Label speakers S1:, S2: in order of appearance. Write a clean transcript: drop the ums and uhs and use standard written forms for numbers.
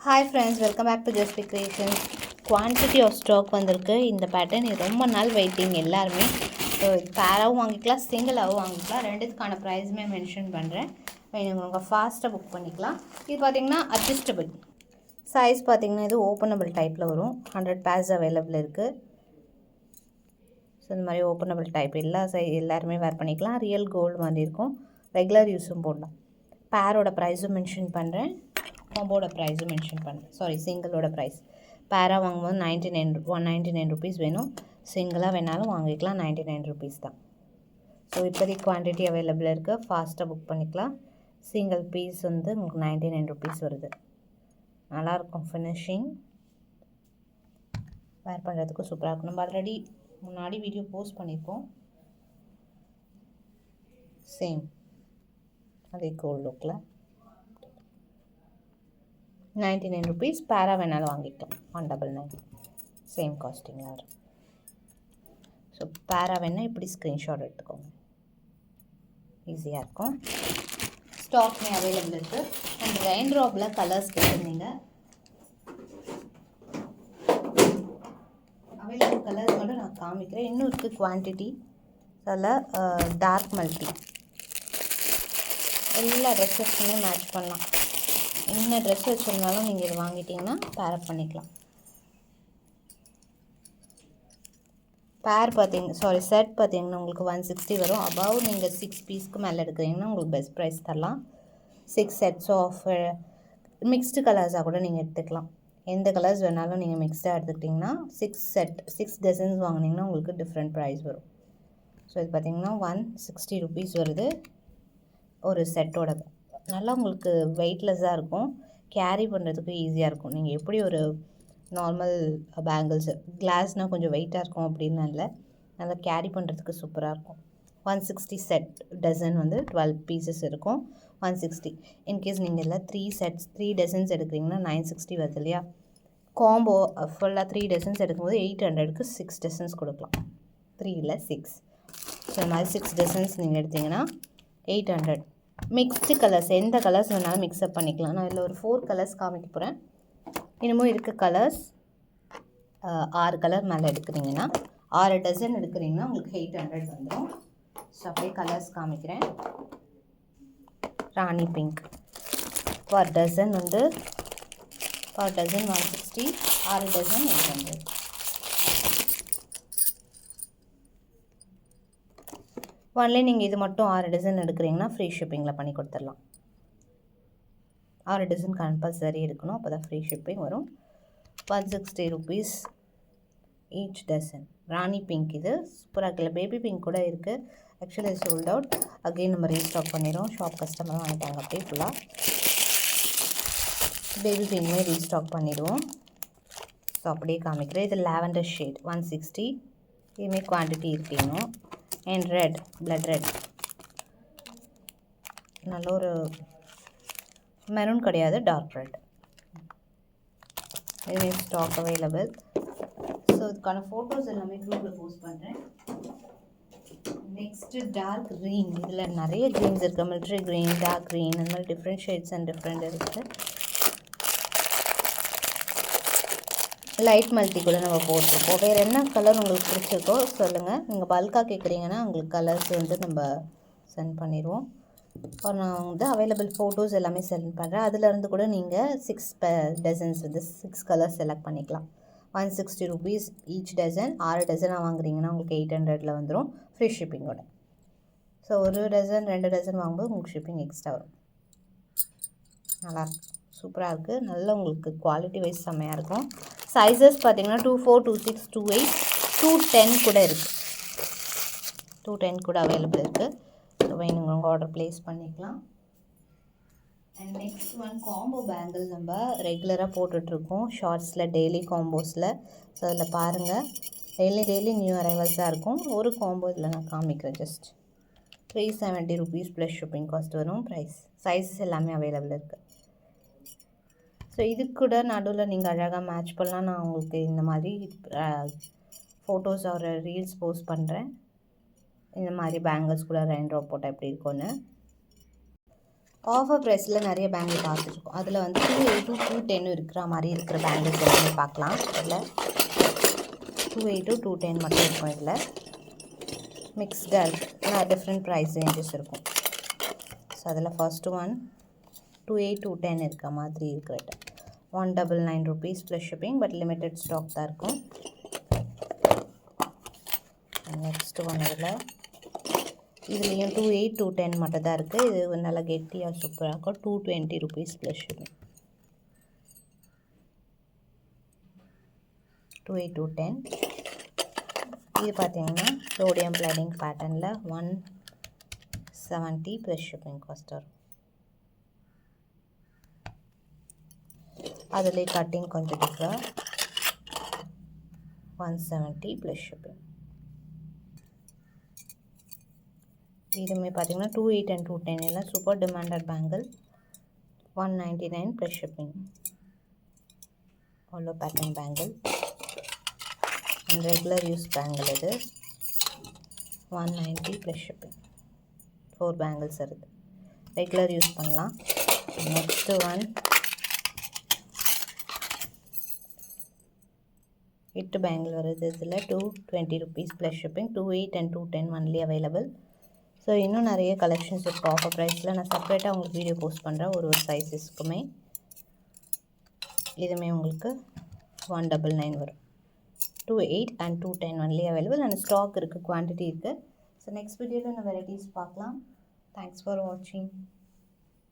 S1: Hi friends, welcome back to Just Creations. Quantity of stock வந்திருக்கு. இந்த pattern ரொம்ப நாள் வெயிட்டிங் எல்லாருமே. ஸோ இது பேராகவும் வாங்கிக்கலாம், சிங்கிளாகவும் வாங்கிக்கலாம். ரெண்டுத்துக்கான ப்ரைஸுமே மென்ஷன் பண்ணுறேன். நீங்கள் ஃபாஸ்ட்டாக புக் பண்ணிக்கலாம். இது பார்த்திங்கன்னா அட்ஜஸ்டபிள் சைஸ். பார்த்திங்கன்னா இது ஓப்பனபிள் டைப்பில் வரும். 100 பேர்ஸ் அவைலபிள் இருக்குது. ஸோ இந்த மாதிரி ஓப்பனபிள் டைப் எல்லாருமே வேர் பண்ணிக்கலாம். ரியல் கோல்டு மாதிரி இருக்கும். ரெகுலர் யூஸும் போடலாம். பேரோட ப்ரைஸும் மென்ஷன் பண்ணுறேன், காம்போட ப்ரைஸும் மென்ஷன் பண்ணுறேன். சிங்கிளோட ப்ரைஸ். பேராக வாங்கும்போது 199 ருபீஸ் வேணும். சிங்கிளாக வேணாலும் வாங்கிக்கலாம், 99 ருபீஸ் தான். ஸோ இப்போதைக்கு குவான்டிட்டி அவைலபிள் இருக்குது. ஃபாஸ்ட்டாக புக் பண்ணிக்கலாம். சிங்கிள் பீஸ் வந்து உங்களுக்கு 99 ருபீஸ் வருது. நல்லாயிருக்கும் ஃபினிஷிங். வேர் பண்ணுறதுக்கு சூப்பராக இருக்கும். நம்ம ஆல்ரெடி முன்னாடி வீடியோ போஸ்ட் பண்ணியிருக்கோம். சேம் அதே கோல்டு லுக்கில் 99 ருபீஸ். பேரா வேணாலும் வாங்கிக்கலாம், 199. சேம் காஸ்டிங்கில் வரும். ஸோ பேரா வேணால் இப்படி ஸ்க்ரீன்ஷாட் எடுத்துக்கோங்க, ஈஸியாக இருக்கும். ஸ்டாக்மே அவைலபிள் இருக்குது. அண்ட் ரெயின் ட்ராப்பில் கலர்ஸ் கேட்டிருந்தீங்க. அவைலபிள் கலர்ஸ் மட்டும் நான் காமிக்கிறேன். இன்னும் இருக்குது குவான்டிட்டி. அதில் டார்க் மல்டி எல்லா ட்ரெஸ்ஸஸ்க்குமே மேட்ச் பண்ணலாம். என்ன ட்ரெஸ் வச்சுருந்தாலும் நீங்கள் இது வாங்கிட்டிங்கன்னா பேரப் பண்ணிக்கலாம். செட் பார்த்தீங்கன்னா உங்களுக்கு 160 வரும். அபவ் நீங்கள் 6 பீஸ்க்கு மேலே எடுக்கிறீங்கன்னா உங்களுக்கு பெஸ்ட் ப்ரைஸ் தரலாம். 6 செட்ஸ் ஆஃப் மிக்ஸ்டு கலர்ஸாக கூட நீங்கள் எடுத்துக்கலாம். எந்த கலர்ஸ் வேணாலும் நீங்கள் மிக்ஸ்டாக எடுத்துக்கிட்டிங்கன்னா 6 டசன்ஸ் வாங்கினீங்கன்னா உங்களுக்கு டிஃப்ரெண்ட் ப்ரைஸ் வரும். ஸோ இது பார்த்திங்கன்னா 160 ருபீஸ் வருது ஒரு செட்டோட. நல்லா உங்களுக்கு வெயிட்லெஸ்ஸாக இருக்கும், கேரி பண்ணுறதுக்கு ஈஸியாக இருக்கும். நீங்கள் எப்படி ஒரு நார்மல் பேங்கிள்ஸ் கிளாஸ்னால் கொஞ்சம் வெயிட்டாக இருக்கும் அப்படின்னு இல்லை, நல்லா கேரி பண்ணுறதுக்கு சூப்பராக இருக்கும். 160 செட் டசன் வந்து 12 பீசஸ் இருக்கும். 160. இன்கேஸ் நீங்கள் இல்லை 3 டசன்ஸ் எடுக்கிறீங்கன்னா 960 வருது இல்லையா. காம்போ ஃபுல்லாக 3 டசன்ஸ் எடுக்கும்போது 800க்கு 6 டசன்ஸ் கொடுக்கலாம். 3 இல்லை 6. ஸோ இந்த மாதிரி 6 டசன்ஸ் நீங்கள் எடுத்திங்கன்னா 800. மிக்ஸ்டு கலர்ஸ் எந்த கலர்ஸ் வேணாலும் மிக்ஸ்அப் பண்ணிக்கலாம். நான் இதில் ஒரு 4 கலர்ஸ் காமிக்க போகிறேன். இன்னமும் இருக்க கலர்ஸ் 6 கலர் மேலே எடுக்கிறீங்கன்னா 6 டசன் எடுக்கிறீங்கன்னா உங்களுக்கு 800 வந்துடும். ஸோ அப்படியே கலர்ஸ் காமிக்கிறேன். Rani pink per dozen 160, 6 dozen 800. Only நீங்கள் இது மட்டும் 6 டசன் எடுக்கிறீங்கன்னா ஃப்ரீ ஷிப்பிங்கில் பண்ணி கொடுத்துடலாம். 6 டசன் கம்பல்சரி எடுக்கணும், அப்போ தான் ஃப்ரீ ஷிப்பிங் வரும். 160 ருபீஸ் ஈச் டசன். ராணி பிங்க் இது சூப்பராக இருக்குல்ல. பேபி பிங்க் கூட இருக்குது. Actually sold out. அகெயின் நம்ம ரீஸ்டாக் பண்ணிடுவோம். ஷாப் கஸ்டமர் வாங்கிட்டாங்க அப்படியே ஃபுல்லாக. பேபி பிங்க்மே ரீஸ்டாக் பண்ணிடுவோம். ஸோ அப்படியே காமிக்கிறேன். இது லாவெண்டர் ஷேட் 160. இதுவுமே குவான்டிட்டி இருக்கணும். அண்ட் ரெட், பிளட் ரெட், நல்ல ஒரு மெரூன் கிடையாது, டார்க் ரெட். இதுவே ஸ்டாக் அவைலபிள். ஸோ இதுக்கான ஃபோட்டோஸ் எல்லாமே குரூப்பில் போஸ்ட் பண்ணுறேன். Next dark green. இதில் நிறைய க்ரீன்ஸ் இருக்குது. மிலிட்ரி க்ரீன், டார்க் க்ரீன், அந்த மாதிரி டிஃப்ரெண்ட் ஷேட்ஸ் அண்ட் டிஃப்ரெண்ட் இருக்குது. லைட் மல்டி கூட நம்ம போட்டிருக்கோம். வேறு என்ன கலர் உங்களுக்கு பிடிச்சிருக்கோ சொல்லுங்கள். நீங்கள் பல்காக கேட்குறீங்கன்னா உங்களுக்கு கலர்ஸ் வந்து நம்ம சென்ட் பண்ணிடுவோம். அப்புறம் நான் வந்து அவைலபிள் ஃபோட்டோஸ் எல்லாமே சென்ட் பண்ணுறேன். அதிலேருந்து கூட நீங்கள் 6 டசன்ஸ் வந்து 6 கலர்ஸ் செலக்ட் பண்ணிக்கலாம். 160 ருபீஸ் ஈச் டசன். 6 டசனாக வாங்குறீங்கன்னா உங்களுக்கு 800ல் வந்துடும் ஃப்ரீ ஷிப்பிங்கோட. ஸோ ஒரு டசன் 2 டசன் வாங்கும்போது உங்களுக்கு ஷிப்பிங் எக்ஸ்ட்ரா வரும். நல்லாயிருக்கு, சூப்பராக இருக்குது. நல்ல உங்களுக்கு குவாலிட்டி வைஸ் செம்மையாக இருக்கும். சைஸஸ் பார்த்தீங்கன்னா 24, 26, 28, 210 கூட இருக்குது. 210 கூட அவைலபிள் இருக்குது. ஸோ வேணுங்க ஆர்டர் ப்ளேஸ் பண்ணிக்கலாம். And next one combo bangle நம்ம ரெகுலராக போட்டுட்ருக்கோம் ஷார்ட்ஸில், டெய்லி காம்போஸில். ஸோ அதில் பாருங்கள், டெய்லி நியூ அரைவல்ஸாக இருக்கும். ஒரு காம்போ இதில் நான் காமிக்கிறேன். Just 370 rupees plus shipping cost வரும். ப்ரைஸ் சைஸஸ் எல்லாமே அவைலபிள் இருக்குது. ஸோ இது கூட நடுவில் நீங்கள் அழகாக மேட்ச் பண்ணலாம். நான் உங்களுக்கு இந்த மாதிரி ஃபோட்டோஸ் ஒரு ரீல்ஸ் போஸ்ட் பண்ணுறேன். இந்த மாதிரி பேங்கிள்ஸ் கூட ரெயின் ட்ராப் போட்டால் எப்படி இருக்கும்னு. ஆஃபர் ப்ரைஸில் நிறைய பேங்கிள் பார்த்துருக்கோம். அதில் வந்து 280 210 இருக்கிற மாதிரி இருக்கிற பேங்கிள்ஸ் எல்லாமே பார்க்கலாம். இதில் 280 210 மட்டும் இருக்கும். இதில் மிக்ஸ்டாக இருக்குது, டிஃப்ரெண்ட் ப்ரைஸ் ரேஞ்சஸ் இருக்கும். ஸோ அதில் ஃபர்ஸ்ட்டு ஒன் 280 210 இருக்க மாதிரி இருக்கிறது 199 rupees plus shipping, but limited stock தான் இருக்கும். நெக்ஸ்ட்டு ஒன் இதுலேயும் 280 210 மட்டும் தான் இருக்குது. இது நல்லா கெட்டியாக சூப்பராக இருக்கும். 220 rupees ப்ளஸ் ஷிப்பிங். 280 210. இது பார்த்தீங்கன்னா சோடியம் பிளேடிங் பேட்டர்னில் 170 ப்ளஸ் ஷிப்பிங் காஸ்ட் வரும். அதிலே கட்டிங் கொஞ்சம் டிஃப்ரெண்ட் 170 ப்ளஸ் ஷிப்பிங். இதுவுமே பார்த்தீங்கன்னா 280 and 210 எல்லாம் super demanded bangle 199 plus shipping. ஆலோ pattern bangle and regular use bangle. இது 190 ப்ளஸ் ஷிப்பிங். 4 பேங்கிள்ஸ் இருக்குது, ரெகுலர் யூஸ் பண்ணலாம். நெக்ஸ்ட்டு ஒன் 8 பேங்கிள் வருது. இதில் 220 rupees plus shipping. 280 and 210 only available. So இன்னும் நிறைய கலெக்ஷன்ஸ் இருக்குது ஆஃபர் ப்ரைஸில். நான் செப்பரேட்டாக உங்களுக்கு வீடியோ போஸ்ட் பண்ணுறேன் ஒரு சைஸஸ்க்குமே. இதுவுமே உங்களுக்கு 199 வரும். 280 and 210 only available. And stock இருக்குது, குவான்டிட்டி இருக்குது. ஸோ நெக்ஸ்ட் வீடியோவில் நான் வெரைட்டிஸ் பார்க்கலாம். தேங்க்ஸ் ஃபார் வாட்சிங்.